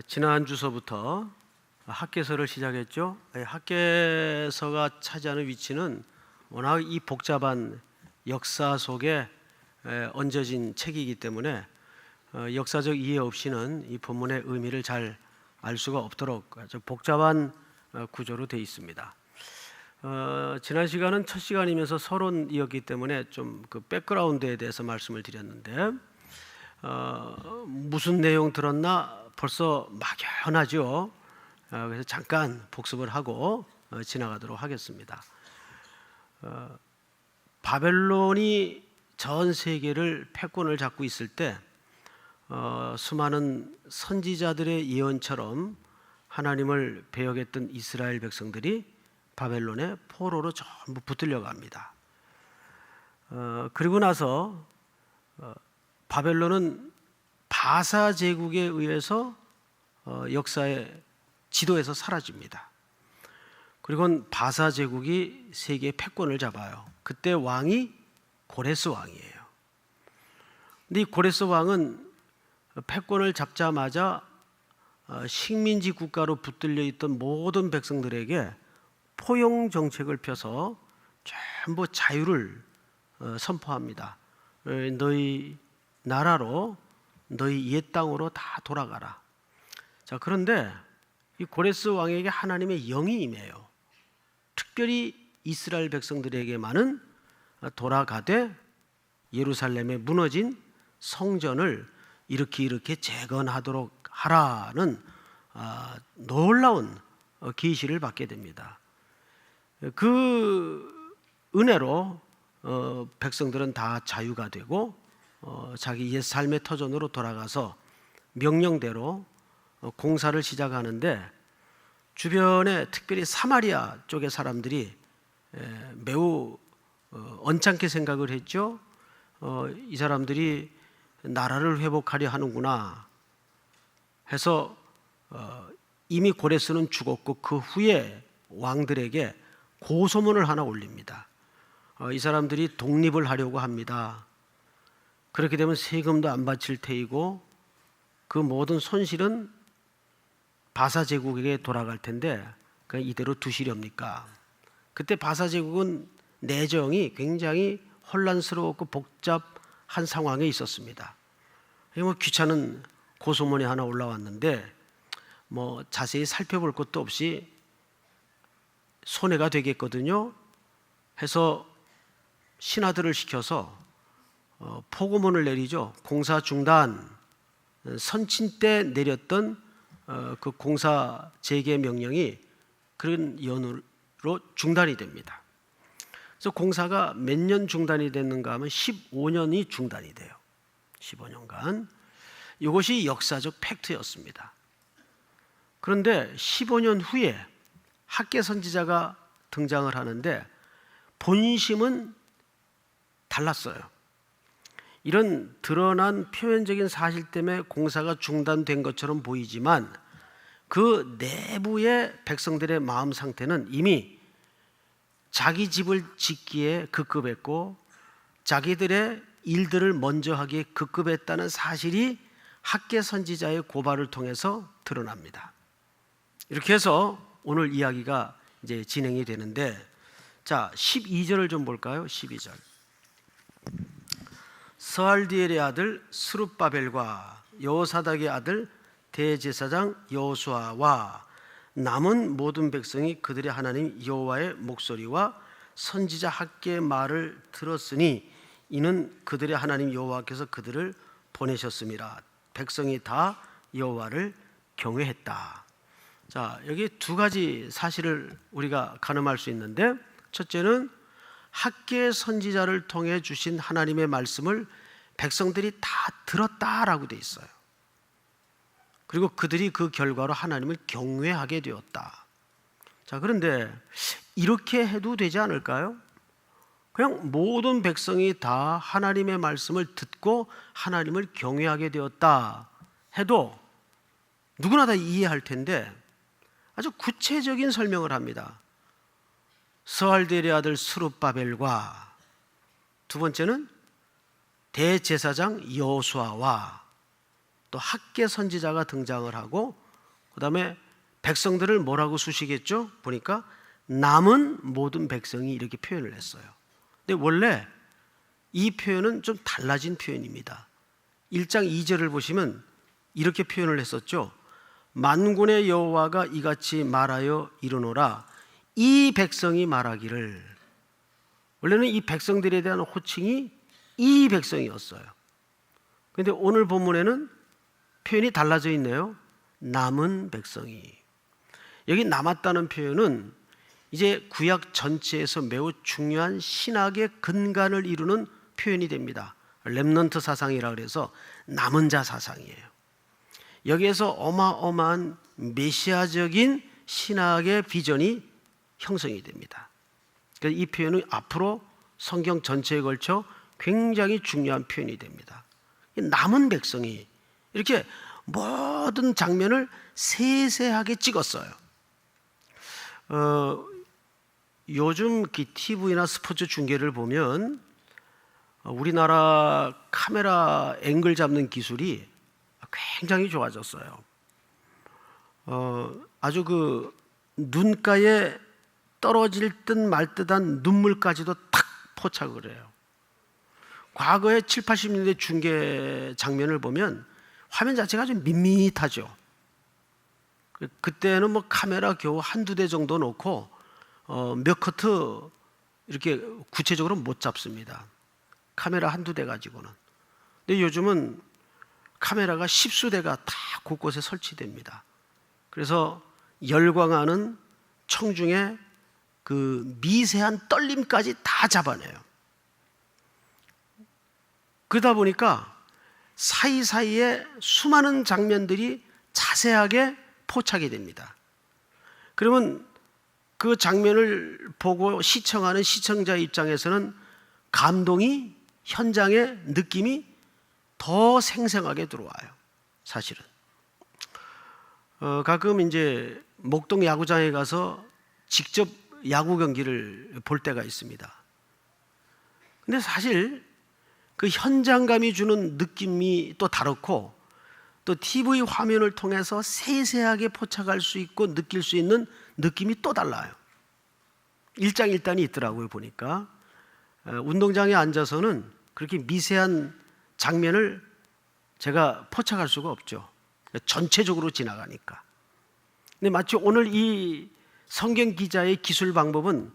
지난 주서부터 학개서를 시작했죠. 학개서가 차지하는 위치는 워낙 이 복잡한 역사 속에 얹어진 책이기 때문에 역사적 이해 없이는 이 본문의 의미를 잘 알 수가 없도록 아주 복잡한 구조로 되어 있습니다. 지난 시간은 첫 시간이면서 서론이었기 때문에 좀 그 백그라운드에 대해서 말씀을 드렸는데 무슨 내용 들었나 벌써 막연하죠. 그래서 잠깐 복습을 하고 지나가도록 하겠습니다. 바벨론이 전 세계를 패권을 잡고 있을 때 수많은 선지자들의 예언처럼 하나님을 배역했던 이스라엘 백성들이 바벨론의 포로로 전부 붙들려 갑니다. 그리고 나서 바벨론은 바사 제국에 의해서 역사의 지도에서 사라집니다. 그리고 바사 제국이 세계의 패권을 잡아요. 그때 왕이 고레스 왕이에요. 근데 이 고레스 왕은 패권을 잡자마자 식민지 국가로 붙들려 있던 모든 백성들에게 포용 정책을 펴서 전부 자유를 선포합니다. 너희 나라로 너희 옛 땅으로 다 돌아가라. 자, 그런데 이 고레스 왕에게 하나님의 영이 임해요. 특별히 이스라엘 백성들에게만은 돌아가되 예루살렘에 무너진 성전을 이렇게 재건하도록 하라는 놀라운 계시를 받게 됩니다. 그 은혜로 백성들은 다 자유가 되고 자기 옛 삶의 터전으로 돌아가서 명령대로 공사를 시작하는데 주변에 특별히 사마리아 쪽의 사람들이 매우 언짢게 생각을 했죠. 이 사람들이 나라를 회복하려 하는구나 해서 이미 고레스는 죽었고 그 후에 왕들에게 고소문을 하나 올립니다. 이 사람들이 독립을 하려고 합니다. 그렇게 되면 세금도 안 바칠 테이고 그 모든 손실은 바사 제국에게 돌아갈 텐데 그냥 이대로 두시렵니까? 그때 바사 제국은 내정이 굉장히 혼란스럽고 복잡한 상황에 있었습니다. 귀찮은 고소문이 하나 올라왔는데 자세히 살펴볼 것도 없이 손해가 되겠거든요 해서 신하들을 시켜서 포고문을 내리죠. 공사 중단, 선친 때 내렸던 그 공사 재개 명령이 그런 연으로 중단이 됩니다. 그래서 공사가 몇 년 중단이 됐는가 하면 15년이 중단이 돼요. 15년간. 이것이 역사적 팩트였습니다. 그런데 15년 후에 학개 선지자가 등장을 하는데 본심은 달랐어요. 이런 드러난 표면적인 사실 때문에 공사가 중단된 것처럼 보이지만 그 내부의 백성들의 마음 상태는 이미 자기 집을 짓기에 급급했고 자기들의 일들을 먼저 하기에 급급했다는 사실이 학개 선지자의 고발을 통해서 드러납니다. 이렇게 해서 오늘 이야기가 이제 진행이 되는데, 자, 12절을 좀 볼까요? 12절. 스알디엘의 아들 스룹바벨과 여호사닥의 아들 대제사장 여호수아와 남은 모든 백성이 그들의 하나님 여호와의 목소리와 선지자 학개의 말을 들었으니 이는 그들의 하나님 여호와께서 그들을 보내셨음이라. 백성이 다 여호와를 경외했다. 자, 여기 두 가지 사실을 우리가 가늠할 수 있는데, 첫째는 학개 선지자를 통해 주신 하나님의 말씀을 백성들이 다 들었다라고 돼 있어요. 그리고 그들이 그 결과로 하나님을 경외하게 되었다. 자, 그런데 이렇게 해도 되지 않을까요? 그냥 모든 백성이 다 하나님의 말씀을 듣고 하나님을 경외하게 되었다 해도 누구나 다 이해할 텐데 아주 구체적인 설명을 합니다. 스알디엘의 아들 스룹바벨과 두 번째는 대제사장 여호수아와 또 학계 선지자가 등장을 하고 그다음에 백성들을 뭐라고 수식했죠? 보니까 남은 모든 백성이 이렇게 표현을 했어요. 근데 원래 이 표현은 좀 달라진 표현입니다. 1장 2절을 보시면 이렇게 표현을 했었죠. 만군의 여호와가 이같이 말하여 이르노라. 이 백성이 말하기를. 원래는 이 백성들에 대한 호칭이 이 백성이었어요. 그런데 오늘 본문에는 표현이 달라져 있네요. 남은 백성이. 여기 남았다는 표현은 이제 구약 전체에서 매우 중요한 신학의 근간을 이루는 표현이 됩니다. 렘넌트 사상이라 그래서 남은 자 사상이에요. 여기에서 어마어마한 메시아적인 신학의 비전이 형성이 됩니다. 그래서 이 표현은 앞으로 성경 전체에 걸쳐 굉장히 중요한 표현이 됩니다. 남은 백성이 이렇게 모든 장면을 세세하게 찍었어요. 요즘 TV나 스포츠 중계를 보면 우리나라 카메라 앵글 잡는 기술이 굉장히 좋아졌어요. 아주 그 눈가에 떨어질 듯 말 듯한 눈물까지도 탁 포착을 해요. 과거에 7, 80년대 중계 장면을 보면 화면 자체가 좀 밋밋하죠. 그때는 뭐 카메라 겨우 한두 대 정도 놓고 몇 커트 이렇게 구체적으로 못 잡습니다. 카메라 한두 대 가지고는. 근데 요즘은 카메라가 십수대가 다 곳곳에 설치됩니다. 그래서 열광하는 청중의 그 미세한 떨림까지 다 잡아내요. 그러다 보니까 사이사이에 수많은 장면들이 자세하게 포착이 됩니다. 그러면 그 장면을 보고 시청하는 시청자 입장에서는 감동이, 현장의 느낌이 더 생생하게 들어와요. 사실은 가끔 이제 목동 야구장에 가서 직접 야구 경기를 볼 때가 있습니다. 근데 사실 그 현장감이 주는 느낌이 또 다르고 또 TV 화면을 통해서 세세하게 포착할 수 있고 느낄 수 있는 느낌이 또 달라요. 일장일단이 있더라고요. 보니까 운동장에 앉아서는 그렇게 미세한 장면을 제가 포착할 수가 없죠. 전체적으로 지나가니까. 근데 마치 오늘 이 성경 기자의 기술 방법은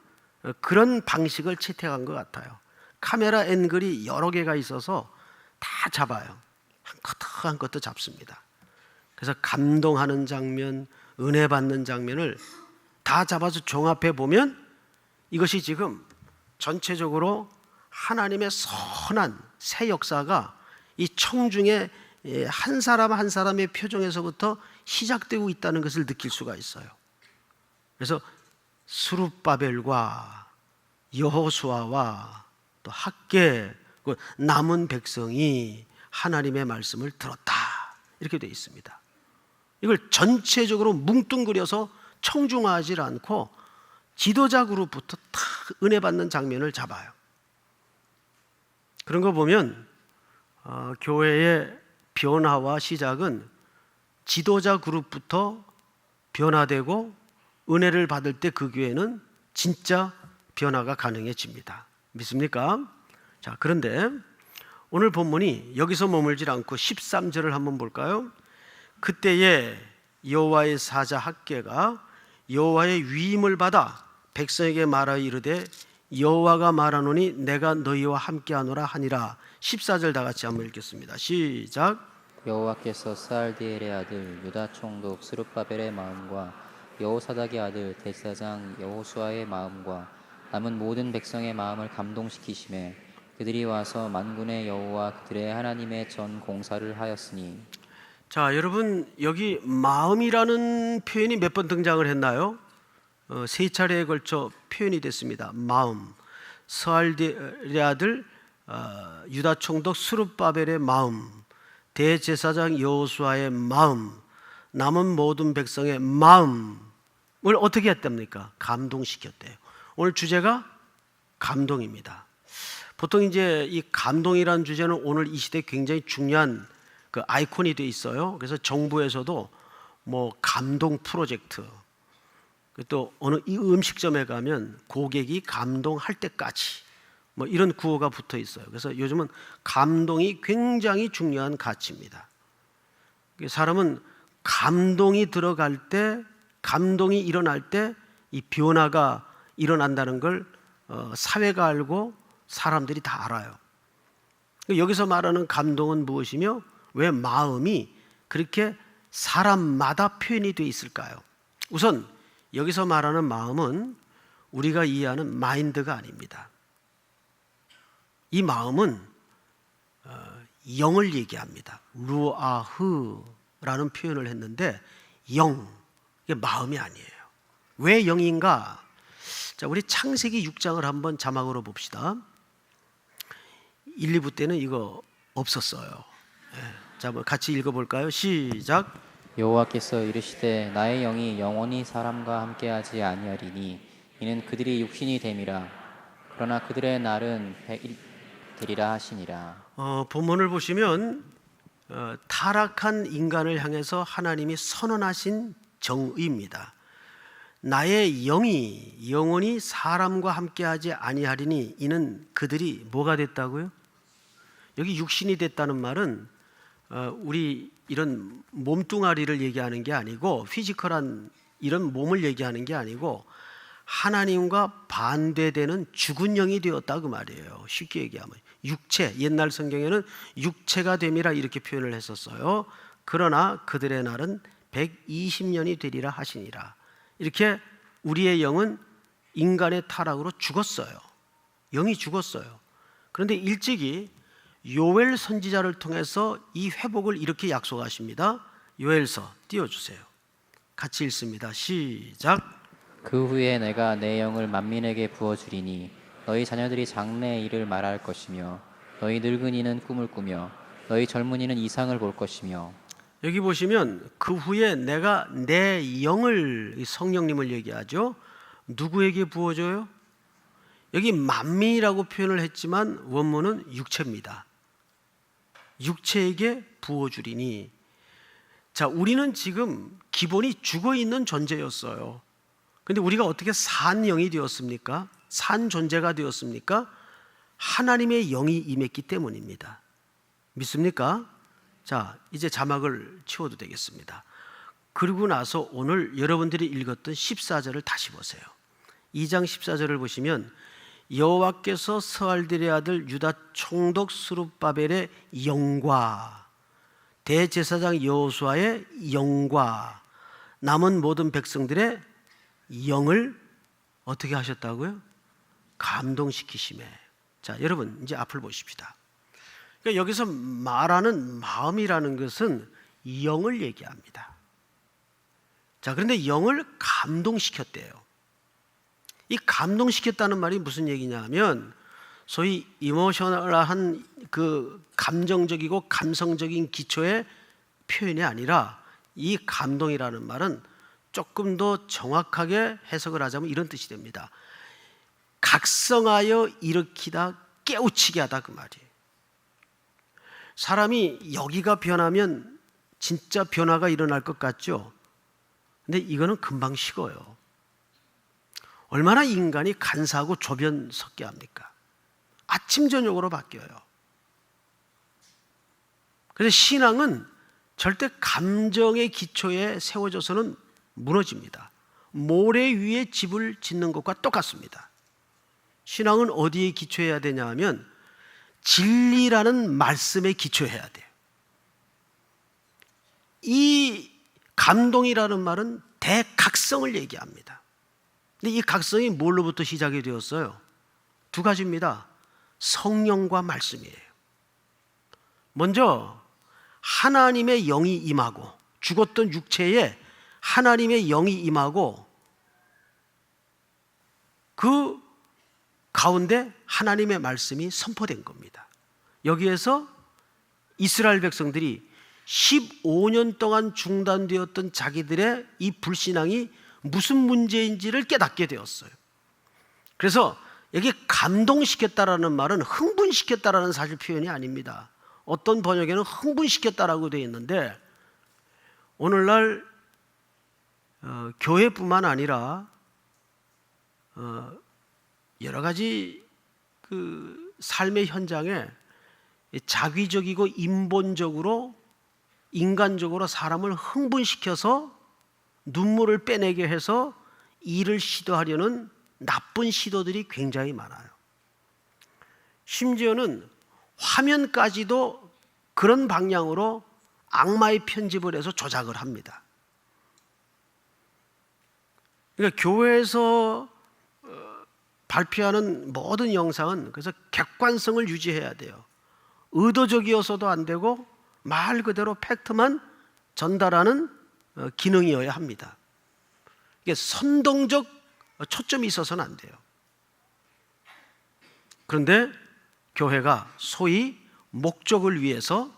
그런 방식을 채택한 것 같아요. 카메라 앵글이 여러 개가 있어서 다 잡아요. 한 커트 한 커트 잡습니다. 그래서 감동하는 장면, 은혜 받는 장면을 다 잡아서 종합해 보면 이것이 지금 전체적으로 하나님의 선한 새 역사가 이 청중의 한 사람 한 사람의 표정에서부터 시작되고 있다는 것을 느낄 수가 있어요. 그래서 스룹바벨과 여호수아와 또 학계 남은 백성이 하나님의 말씀을 들었다 이렇게 되어 있습니다. 이걸 전체적으로 뭉뚱그려서 청중화하지 않고 지도자 그룹부터 다 은혜 받는 장면을 잡아요. 그런 거 보면 교회의 변화와 시작은 지도자 그룹부터 변화되고 은혜를 받을 때 그 교회는 진짜 변화가 가능해집니다. 믿습니까? 자, 그런데 오늘 본문이 여기서 머물질 않고 13절을 한번 볼까요? 그때에 여호와의 사자 학계가 여호와의 위임을 받아 백성에게 말하여 이르되 여호와가 말하노니 내가 너희와 함께하노라 하니라. 14절 다 같이 한번 읽겠습니다. 시작. 여호와께서 스알디엘의 아들 유다 총독 스룹바벨의 마음과 여호사닥의 아들 대제사장 여호수아의 마음과 남은 모든 백성의 마음을 감동시키시매 그들이 와서 만군의 여호와 그들의 하나님의 전 공사를 하였으니. 자, 여러분 여기 마음이라는 표현이 몇 번 등장을 했나요? 세 차례에 걸쳐 표현이 됐습니다. 마음, 스알디엘의 아들 유다 총독 스룹바벨의 마음, 대제사장 여호수아의 마음, 남은 모든 백성의 마음을 어떻게 했답니까? 감동시켰대요. 오늘 주제가 감동입니다. 보통 이제 이 감동이라는 주제는 오늘 이 시대에 굉장히 중요한 그 아이콘이 돼 있어요. 그래서 정부에서도 뭐 감동 프로젝트, 또 어느 이 음식점에 가면 고객이 감동할 때까지 뭐 이런 구호가 붙어 있어요. 그래서 요즘은 감동이 굉장히 중요한 가치입니다. 사람은 감동이 들어갈 때, 감동이 일어날 때 이 변화가 일어난다는 걸 사회가 알고 사람들이 다 알아요. 여기서 말하는 감동은 무엇이며 왜 마음이 그렇게 사람마다 표현이 되어 있을까요? 우선 여기서 말하는 마음은 우리가 이해하는 마인드가 아닙니다. 이 마음은 영을 얘기합니다. 루아흐라는 표현을 했는데 영, 이게 마음이 아니에요. 왜 영인가? 자, 우리 창세기 6장을 한번 자막으로 봅시다. 1, 2부 때는 이거 없었어요. 자, 뭐 같이 읽어볼까요? 시작. 여호와께서 이르시되 나의 영이 영원히 사람과 함께하지 아니하리니 이는 그들이 육신이 됨이라. 그러나 그들의 날은 백일 되리라 하시니라. 본문을 보시면 타락한 인간을 향해서 하나님이 선언하신 정의입니다. 나의 영이 영원히 사람과 함께하지 아니하리니 이는 그들이 뭐가 됐다고요? 여기 육신이 됐다는 말은 우리 이런 몸뚱아리를 얘기하는 게 아니고 피지컬한 이런 몸을 얘기하는 게 아니고 하나님과 반대되는 죽은 영이 되었다 그 말이에요. 쉽게 얘기하면 육체, 옛날 성경에는 육체가 됨이라 이렇게 표현을 했었어요. 그러나 그들의 날은 120년이 되리라 하시니라. 이렇게 우리의 영은 인간의 타락으로 죽었어요. 영이 죽었어요. 그런데 일찍이 요엘 선지자를 통해서 이 회복을 이렇게 약속하십니다. 요엘서 띄워주세요. 같이 읽습니다. 시작. 그 후에 내가 내 영을 만민에게 부어주리니 너희 자녀들이 장래의 일을 말할 것이며 너희 늙은이는 꿈을 꾸며 너희 젊은이는 이상을 볼 것이며. 여기 보시면 그 후에 내가 내 영을, 성령님을 얘기하죠. 누구에게 부어줘요? 여기 만민이라고 표현을 했지만 원문은 육체입니다. 육체에게 부어주리니. 자, 우리는 지금 기본이 죽어있는 존재였어요. 근데 우리가 어떻게 산 영이 되었습니까? 산 존재가 되었습니까? 하나님의 영이 임했기 때문입니다. 믿습니까? 자, 이제 자막을 치워도 되겠습니다. 그리고 나서 오늘 여러분들이 읽었던 14절을 다시 보세요. 2장 14절을 보시면 여호와께서 스알디엘의 아들 유다 총독 스룹바벨의 영과 대제사장 여호수아의 영과 남은 모든 백성들의 영을 어떻게 하셨다고요? 감동시키시매. 자, 여러분 이제 앞을 보십시다. 그러니까 여기서 말하는 마음이라는 것은 영을 얘기합니다. 자, 그런데 영을 감동시켰대요. 이 감동시켰다는 말이 무슨 얘기냐면 소위 이모셔널한 그 감정적이고 감성적인 기초의 표현이 아니라 이 감동이라는 말은 조금 더 정확하게 해석을 하자면 이런 뜻이 됩니다. 각성하여 일으키다, 깨우치게 하다 그 말이에요. 사람이 여기가 변하면 진짜 변화가 일어날 것 같죠? 근데 이거는 금방 식어요. 얼마나 인간이 간사하고 조변 섞게 합니까? 아침 저녁으로 바뀌어요. 그래서 신앙은 절대 감정의 기초에 세워져서는 무너집니다. 모래 위에 집을 짓는 것과 똑같습니다. 신앙은 어디에 기초해야 되냐 하면 진리라는 말씀에 기초해야 돼요. 이 감동이라는 말은 대각성을 얘기합니다. 근데 이 각성이 뭘로부터 시작이 되었어요? 두 가지입니다. 성령과 말씀이에요. 먼저 하나님의 영이 임하고, 죽었던 육체에 하나님의 영이 임하고 그 가운데 하나님의 말씀이 선포된 겁니다. 여기에서 이스라엘 백성들이 15년 동안 중단되었던 자기들의 이 불신앙이 무슨 문제인지를 깨닫게 되었어요. 그래서 여기 감동시켰다라는 말은 흥분시켰다라는 사실 표현이 아닙니다. 어떤 번역에는 흥분시켰다라고 되어 있는데, 오늘날 교회뿐만 아니라 여러 가지 그 삶의 현장에 자기적이고 인본적으로 인간적으로 사람을 흥분시켜서 눈물을 빼내게 해서 일을 시도하려는 나쁜 시도들이 굉장히 많아요. 심지어는 화면까지도 그런 방향으로 악마의 편집을 해서 조작을 합니다. 그러니까 교회에서 발표하는 모든 영상은 그래서 객관성을 유지해야 돼요. 의도적이어서도 안 되고 말 그대로 팩트만 전달하는 기능이어야 합니다. 이게 선동적 초점이 있어서는 안 돼요. 그런데 교회가 소위 목적을 위해서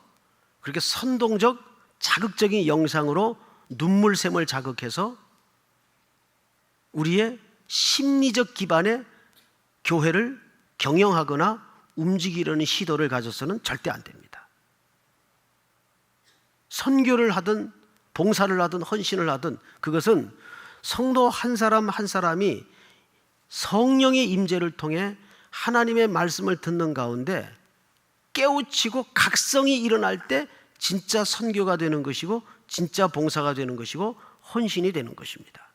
그렇게 선동적 자극적인 영상으로 눈물샘을 자극해서 우리의 심리적 기반의 교회를 경영하거나 움직이려는 시도를 가져서는 절대 안 됩니다. 선교를 하든 봉사를 하든 헌신을 하든 그것은 성도 한 사람 한 사람이 성령의 임재를 통해 하나님의 말씀을 듣는 가운데 깨우치고 각성이 일어날 때 진짜 선교가 되는 것이고 진짜 봉사가 되는 것이고 헌신이 되는 것입니다.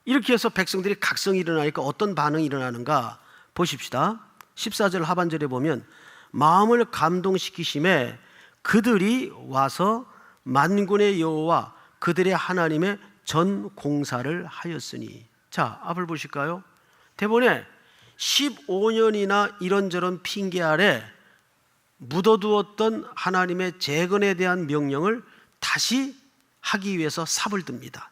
이렇게 해서 백성들이 각성이 일어나니까 어떤 반응이 일어나는가 보십시다. 14절 하반절에 보면 마음을 감동시키심에 그들이 와서 만군의 여호와 그들의 하나님의 전 공사를 하였으니. 자, 앞을 보실까요? 대본에 15년이나 이런저런 핑계 아래 묻어두었던 하나님의 재건에 대한 명령을 다시 하기 위해서 삽을 듭니다.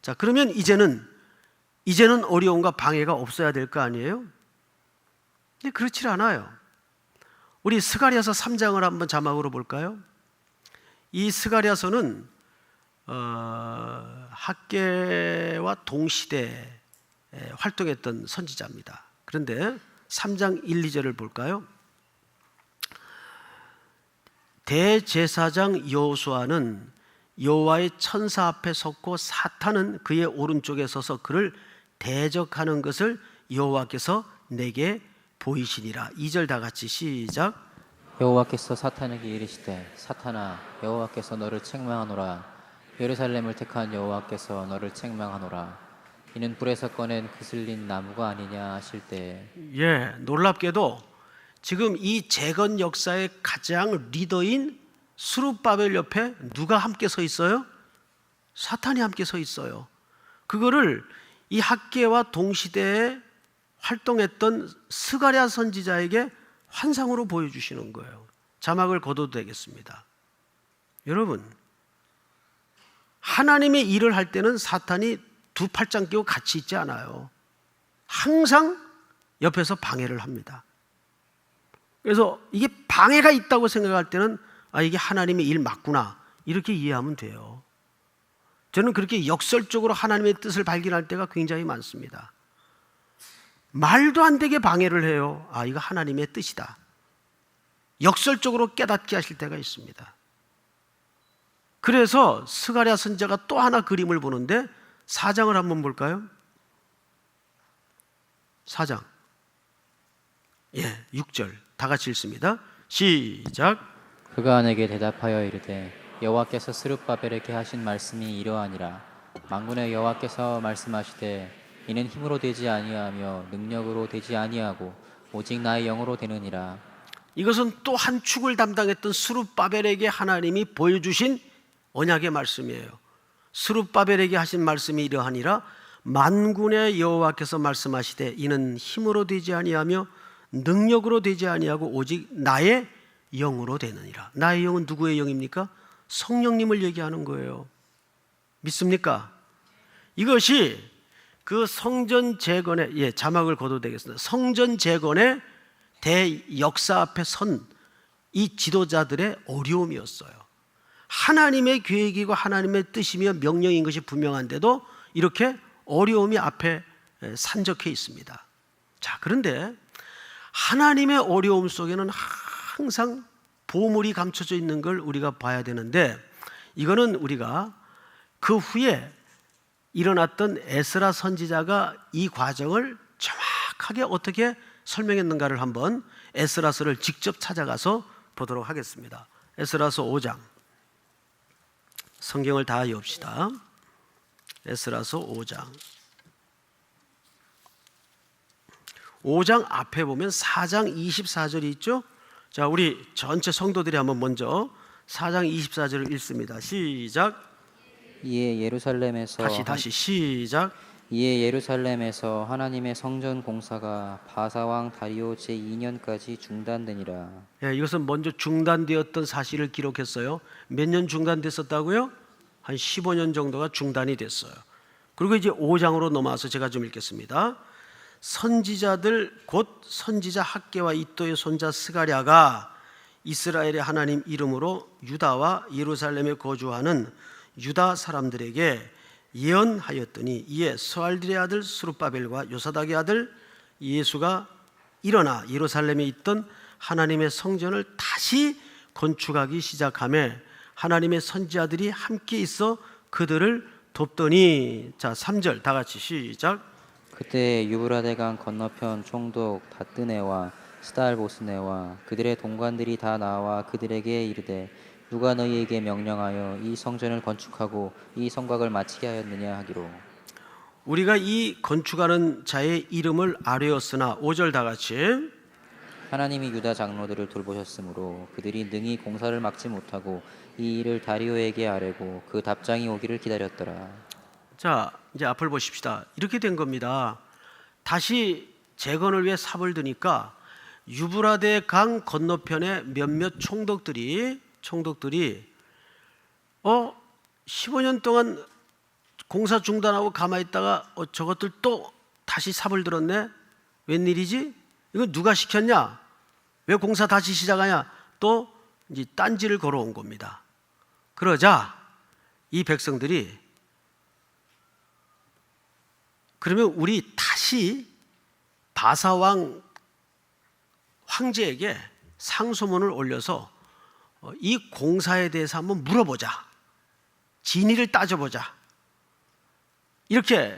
자, 그러면 이제는 어려움과 방해가 없어야 될 거 아니에요? 근데 그렇지 않아요. 우리 스가랴서 3장을 한번 자막으로 볼까요? 이 스가랴서는 학개와 동시대에 활동했던 선지자입니다. 그런데 3장 1, 2절을 볼까요? 대제사장 여호수아는 여호와의 천사 앞에 섰고 사탄은 그의 오른쪽에 서서 그를 대적하는 것을 여호와께서 내게 보이시니라. 2절 다 같이 시작. 여호와께서 사탄에게 이르시되 사탄아 여호와께서 너를 책망하노라. 예루살렘을 택한 여호와께서 너를 책망하노라. 이는 불에서 꺼낸 그슬린 나무가 아니냐 하실 때. 놀랍게도 지금 이 재건 역사의 가장 리더인 스룹바벨 옆에 누가 함께 서 있어요? 사탄이 함께 서 있어요. 그거를 이 학개와 동시대에 활동했던 스가랴 선지자에게 환상으로 보여주시는 거예요. 자막을 거둬도 되겠습니다. 여러분, 하나님의 일을 할 때는 사탄이 두 팔짱 끼고 같이 있지 않아요. 항상 옆에서 방해를 합니다. 그래서 이게 방해가 있다고 생각할 때는 이게 하나님의 일 맞구나 이렇게 이해하면 돼요. 저는 그렇게 역설적으로 하나님의 뜻을 발견할 때가 굉장히 많습니다. 말도 안 되게 방해를 해요. 이거 하나님의 뜻이다. 역설적으로 깨닫게 하실 때가 있습니다. 그래서 스가랴 선지자가 또 하나 그림을 보는데 4장을 한번 볼까요? 4장 6절 다 같이 읽습니다. 시작. 그가 내게 대답하여 이르되 여호와께서 스룹바벨에게 하신 말씀이 이러하니라. 만군의 여호와께서 말씀하시되 이는 힘으로 되지 아니하며 능력으로 되지 아니하고 오직 나의 영으로 되느니라. 이것은 또 한 축을 담당했던 스룹바벨에게 하나님이 보여주신 언약의 말씀이에요. 스룹바벨에게 하신 말씀이 이러하니라. 만군의 여호와께서 말씀하시되 이는 힘으로 되지 아니하며 능력으로 되지 아니하고 오직 나의 영으로 되느니라. 나의 영은 누구의 영입니까? 성령님을 얘기하는 거예요. 믿습니까? 이것이 그 성전 재건의 자막을 거둬도 되겠습니다. 성전 재건의 대역사 앞에 선 이 지도자들의 어려움이었어요. 하나님의 계획이고 하나님의 뜻이며 명령인 것이 분명한데도 이렇게 어려움이 앞에 산적해 있습니다. 자, 그런데 하나님의 어려움 속에는 항상 보물이 감춰져 있는 걸 우리가 봐야 되는데, 이거는 우리가 그 후에 일어났던 에스라 선지자가 이 과정을 정확하게 어떻게 설명했는가를 한번 에스라서를 직접 찾아가서 보도록 하겠습니다. 에스라서 5장, 성경을 다 엽시다. 에스라서 5장 앞에 보면 4장 24절이 있죠. 자, 우리 전체 성도들이 한번 먼저 4장 24절을 읽습니다. 시작. 이에 예루살렘에서 다시 시작. 이에 예루살렘에서 하나님의 성전 공사가 바사왕 다리오 제2년까지 중단되니라. 예, 이것은 먼저 중단되었던 사실을 기록했어요. 몇 년 중단됐었다고요? 한 15년 정도가 중단이 됐어요. 그리고 이제 5장으로 넘어와서 제가 좀 읽겠습니다. 선지자들 곧 선지자 학개와 이또의 손자 스가랴가 이스라엘의 하나님 이름으로 유다와 예루살렘에 거주하는 유다 사람들에게 예언하였더니, 이에 스알디의 아들 스룹바벨과 요사닥의 아들 예수가 일어나 예루살렘에 있던 하나님의 성전을 다시 건축하기 시작하며 하나님의 선지자들이 함께 있어 그들을 돕더니. 자, 3절 다 같이 시작. 그때 유브라데강 건너편 총독 다뜨네와 스달보스네와 그들의 동관들이 다 나와 그들에게 이르되 누가 너희에게 명령하여 이 성전을 건축하고 이 성곽을 마치게 하였느냐 하기로. 우리가 이 건축하는 자의 이름을 아뢰었으나, 5절 다 같이. 하나님이 유다 장로들을 돌보셨으므로 그들이 능히 공사를 막지 못하고 이 일을 다리오에게 아뢰고 그 답장이 오기를 기다렸더라. 자, 이제 앞을 보십시다. 이렇게 된 겁니다. 다시 재건을 위해 삽을 드니까 유브라데 강 건너편에 몇몇 총독들이 15년 동안 공사 중단하고 가만히 있다가 저것들 또 다시 삽을 들었네? 웬일이지? 이거 누가 시켰냐? 왜 공사 다시 시작하냐? 또 이제 딴지를 걸어온 겁니다. 그러자 이 백성들이, 그러면 우리 다시 바사왕 황제에게 상소문을 올려서 이 공사에 대해서 한번 물어보자, 진위를 따져보자, 이렇게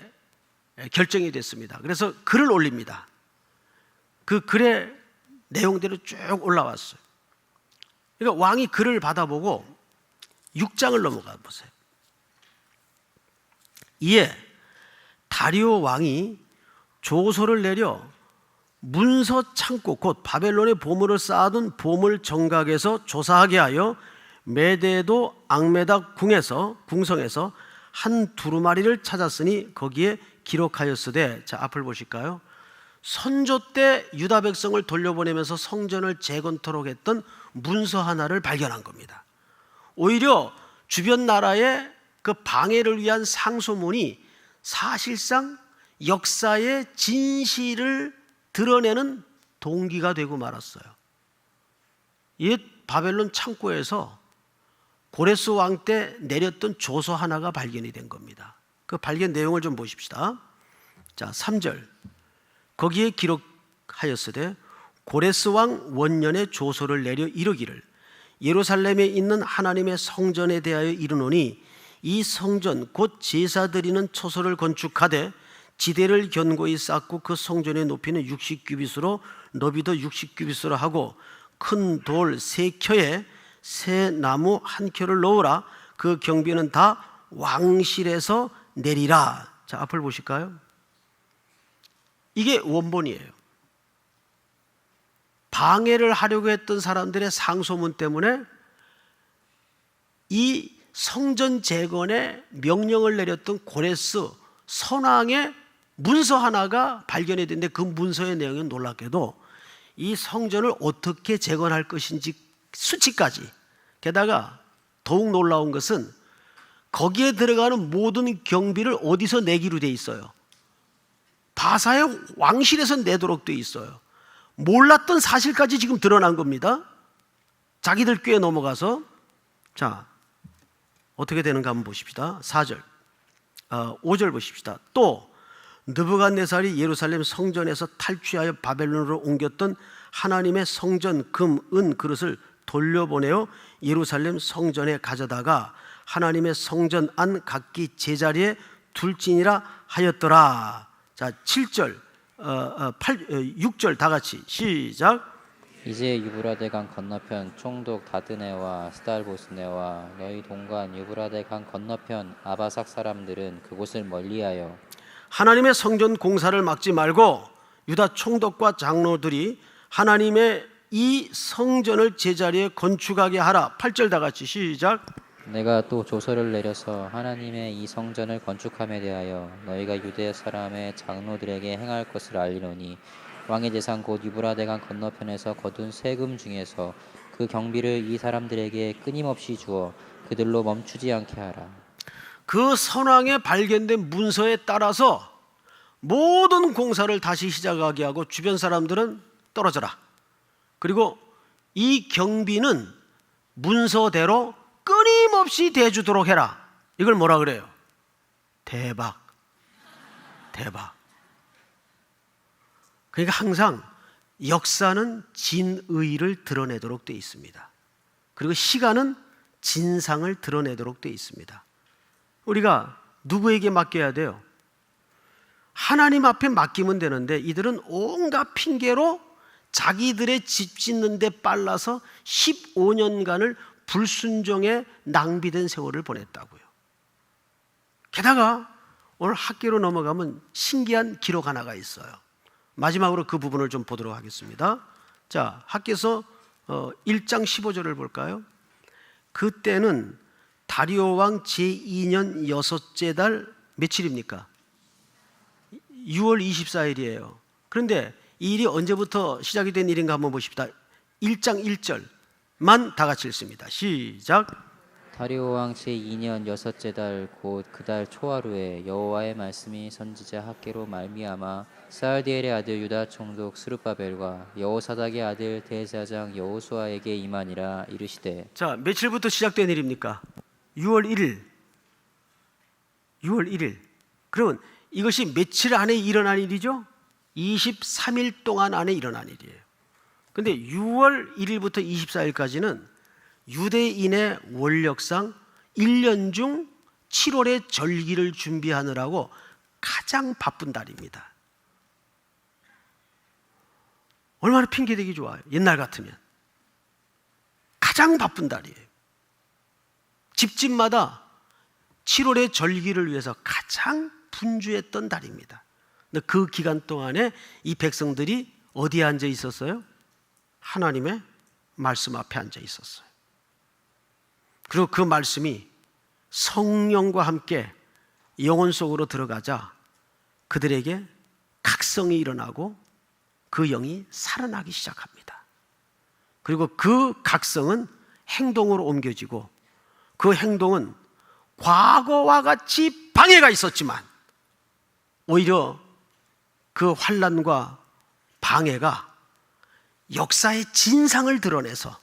결정이 됐습니다. 그래서 글을 올립니다. 그 글의 내용대로 쭉 올라왔어요. 그러니까 왕이 글을 받아보고 6장을 넘어가 보세요. 이에 다리오 왕이 조서를 내려 문서 창고 곧 바벨론의 보물을 쌓아둔 보물 정각에서 조사하게 하여 메데도 앙메다 궁성에서 한 두루마리를 찾았으니 거기에 기록하였으되. 자, 앞을 보실까요? 선조 때 유다 백성을 돌려보내면서 성전을 재건토록 했던 문서 하나를 발견한 겁니다. 오히려 주변 나라의 그 방해를 위한 상소문이 사실상 역사의 진실을 드러내는 동기가 되고 말았어요. 옛 바벨론 창고에서 고레스 왕 때 내렸던 조서 하나가 발견이 된 겁니다. 그 발견 내용을 좀 보십시다. 자, 3절. 거기에 기록하였으되 고레스 왕 원년에 조서를 내려 이르기를 예루살렘에 있는 하나님의 성전에 대하여 이르노니 이 성전 곧 제사 드리는 초소를 건축하되 지대를 견고히 쌓고 그 성전의 높이는 60규빗으로 너비도 60규빗으로 하고 큰 돌 3켜에 새 나무 1켜를 넣으라. 그 경비는 다 왕실에서 내리라. 자, 앞을 보실까요? 이게 원본이에요. 방해를 하려고 했던 사람들의 상소문 때문에 이 성전 재건에 명령을 내렸던 고레스 선왕의 문서 하나가 발견이 됐는데, 그 문서의 내용은 놀랍게도 이 성전을 어떻게 재건할 것인지 수치까지, 게다가 더욱 놀라운 것은 거기에 들어가는 모든 경비를 어디서 내기로 돼 있어요? 바사의 왕실에서 내도록 돼 있어요. 몰랐던 사실까지 지금 드러난 겁니다. 자기들 꾀에 넘어가서. 자, 어떻게 되는가 한번 보십시다. 4절, 5절 보십시다. 또 느부갓네살이 예루살렘 성전에서 탈취하여 바벨론으로 옮겼던 하나님의 성전 금, 은 그릇을 돌려보내어 예루살렘 성전에 가져다가 하나님의 성전 안 각기 제자리에 둘지니라 하였더라. 자, 7절, 6절 다 같이 시작. 이제 유브라데 강 건너편 총독 다드네와 스달보스네와 너희 동관 유브라데 강 건너편 아바삭 사람들은 그곳을 멀리하여 하나님의 성전 공사를 막지 말고 유다 총독과 장로들이 하나님의 이 성전을 제자리에 건축하게 하라. 8절 다 같이 시작. 내가 또 조서를 내려서 하나님의 이 성전을 건축함에 대하여 너희가 유대 사람의 장로들에게 행할 것을 알리노니 왕의 재산 곧 유브라데 강 건너편에서 거둔 세금 중에서 그 경비를 이 사람들에게 끊임없이 주어 그들로 멈추지 않게 하라. 그 선왕에 발견된 문서에 따라서 모든 공사를 다시 시작하게 하고 주변 사람들은 떨어져라. 그리고 이 경비는 문서대로 끊임없이 대주도록 해라. 이걸 뭐라 그래요? 대박. 그러니까 항상 역사는 진의를 드러내도록 되어 있습니다. 그리고 시간은 진상을 드러내도록 되어 있습니다. 우리가 누구에게 맡겨야 돼요? 하나님 앞에 맡기면 되는데 이들은 온갖 핑계로 자기들의 집 짓는 데 빨라서 15년간을 불순종에 낭비된 세월을 보냈다고요. 게다가 오늘 학계로 넘어가면 신기한 기록 하나가 있어요. 마지막으로 그 부분을 좀 보도록 하겠습니다. 자, 학계서 1장 15절을 볼까요? 그때는 다리오 왕 제2년 여섯째 달 며칠입니까? 6월 24일이에요. 그런데 이 일이 언제부터 시작이 된 일인가 한번 보십시다. 1장 1절만 다 같이 읽습니다. 시작. 다리오 왕 제2년 여섯째 달 곧 그 달 초하루에 여호와의 말씀이 선지자 학계로 말미암아 스알디엘의 아들 유다 총독 스룹바벨과 여호사닥의 아들 대제사장 여호수아에게 임하니라. 이르시되. 자, 며칠부터 시작된 일입니까? 6월 1일. 그러면 이것이 며칠 안에 일어난 일이죠? 23일 동안 안에 일어난 일이에요. 그런데 6월 1일부터 24일까지는 유대인의 원력상 1년 중 7월의 절기를 준비하느라고 가장 바쁜 달입니다. 얼마나 핑계대기 좋아요. 옛날 같으면 가장 바쁜 달이에요. 집집마다 7월의 절기를 위해서 가장 분주했던 달입니다. 근데 그 기간 동안에 이 백성들이 어디에 앉아 있었어요? 하나님의 말씀 앞에 앉아 있었어요. 그리고 그 말씀이 성령과 함께 영혼 속으로 들어가자 그들에게 각성이 일어나고 그 영이 살아나기 시작합니다. 그리고 그 각성은 행동으로 옮겨지고 그 행동은 과거와 같이 방해가 있었지만 오히려 그 환난과 방해가 역사의 진상을 드러내서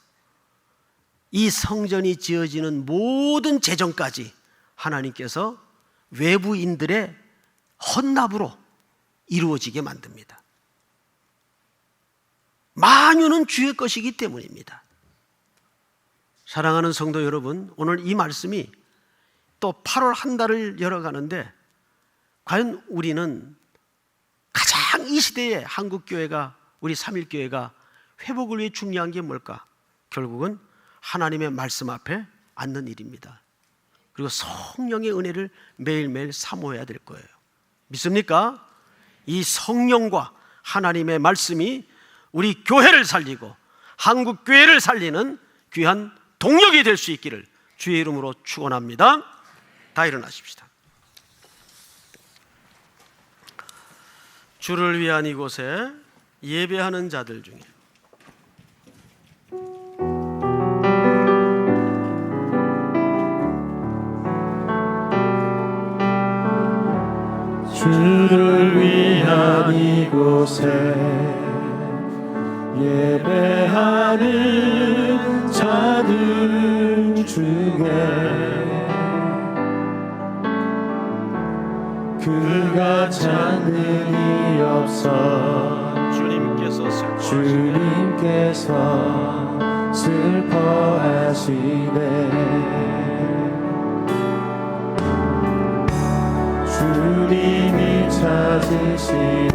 이 성전이 지어지는 모든 재정까지 하나님께서 외부인들의 헌납으로 이루어지게 만듭니다. 만유는 주의 것이기 때문입니다. 사랑하는 성도 여러분, 오늘 이 말씀이 또 8월 한 달을 열어가는데 과연 우리는 가장 이 시대에 한국교회가, 우리 삼일교회가 회복을 위해 중요한 게 뭘까? 결국은 하나님의 말씀 앞에 앉는 일입니다. 그리고 성령의 은혜를 매일매일 사모해야 될 거예요. 믿습니까? 이 성령과 하나님의 말씀이 우리 교회를 살리고 한국 교회를 살리는 귀한 동력이 될 수 있기를 주의 이름으로 축원합니다. 다 일어나십시다. 주를 위한 이곳에 예배하는 자들 중에 주를 위한 이곳에 예배하는 자들 중에 그가 찾는 이 없어 주님께 주님께서 슬퍼하시네. 주님이 찾으시는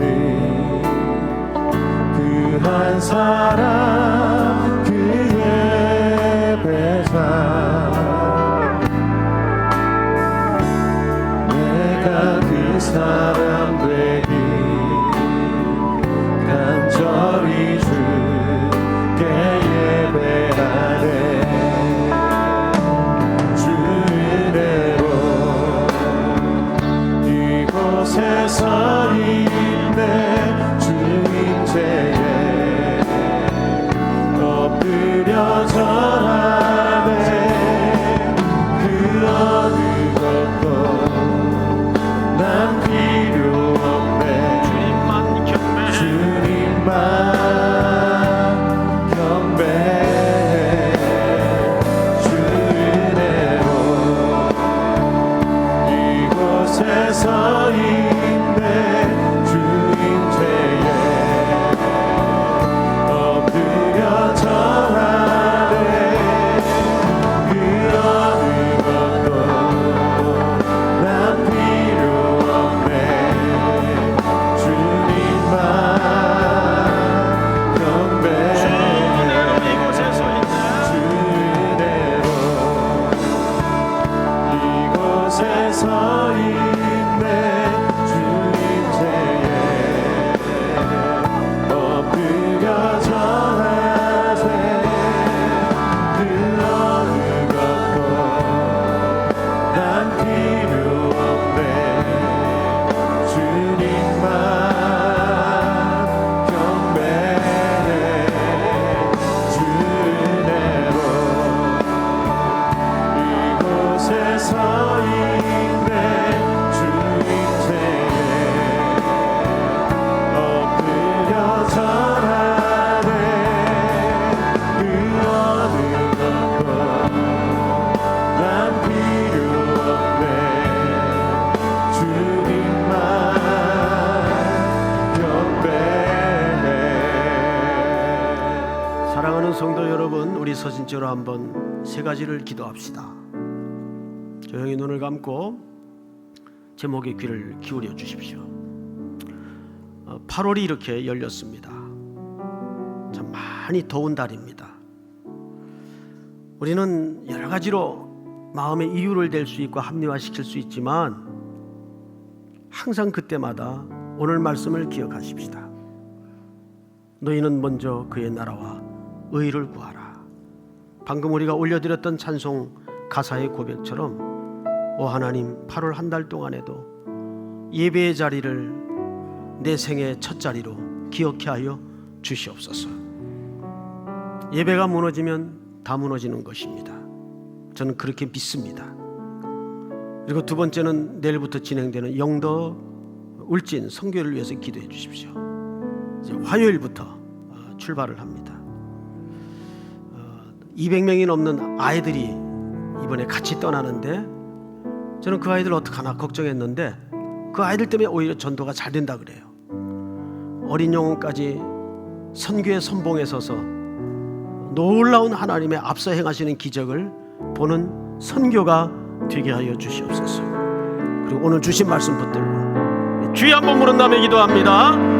그 한 사람, 그 예배자, 내가 그 사람 되기 간절히 주께 예배하네. 주 은혜로 이곳에 서 있네. 주 임재에 엎드려 절하네. 그 어느 것도 난 필요 없네. 주님만 경배해. 주 은혜로 이곳에 서 있네. 주 임재에 엎드려 절하네. 그 어느 것도 난 필요 없네. 주님만 경배해. 주 은혜로 이곳에 서 있네. 주 임재에 엎드려 절하세. 그 어느 것도 난 필요 없네. 주님만 경배해. 주 은혜로 이곳에 서 있네. 주 임재에 엎드려 절하네. 그 어느 것도 난 필요 없네. 주님만 경배해. 사랑하는 성도 여러분, 우리 서신처로 한번 세 가지를 기도합시다. 조용히 눈을 감고 제목에 귀를 기울여 주십시오. 8월이 이렇게 열렸습니다. 참 많이 더운 달입니다. 우리는 여러 가지로 마음의 이유를 댈 수 있고 합리화시킬 수 있지만 항상 그때마다 오늘 말씀을 기억하십시다. 너희는 먼저 그의 나라와 의를 구하라. 방금 우리가 올려드렸던 찬송 가사의 고백처럼 오 하나님, 8월 한 달 동안에도 예배의 자리를 내 생의 첫 자리로 기억해 하여 주시옵소서. 예배가 무너지면 다 무너지는 것입니다. 저는 그렇게 믿습니다. 그리고 두 번째는 내일부터 진행되는 영더 울진 선교를 위해서 기도해 주십시오. 이제 화요일부터 출발을 합니다. 200명이 넘는 아이들이 이번에 같이 떠나는데 저는 그 아이들 어떡하나 걱정했는데 그 아이들 때문에 오히려 전도가 잘 된다 그래요. 어린 영혼까지 선교의 선봉에 서서 놀라운 하나님의 앞서 행하시는 기적을 보는 선교가 되게 하여 주시옵소서. 그리고 오늘 주신 말씀 붙들고 주여 한번 부른 다음에 기도합니다.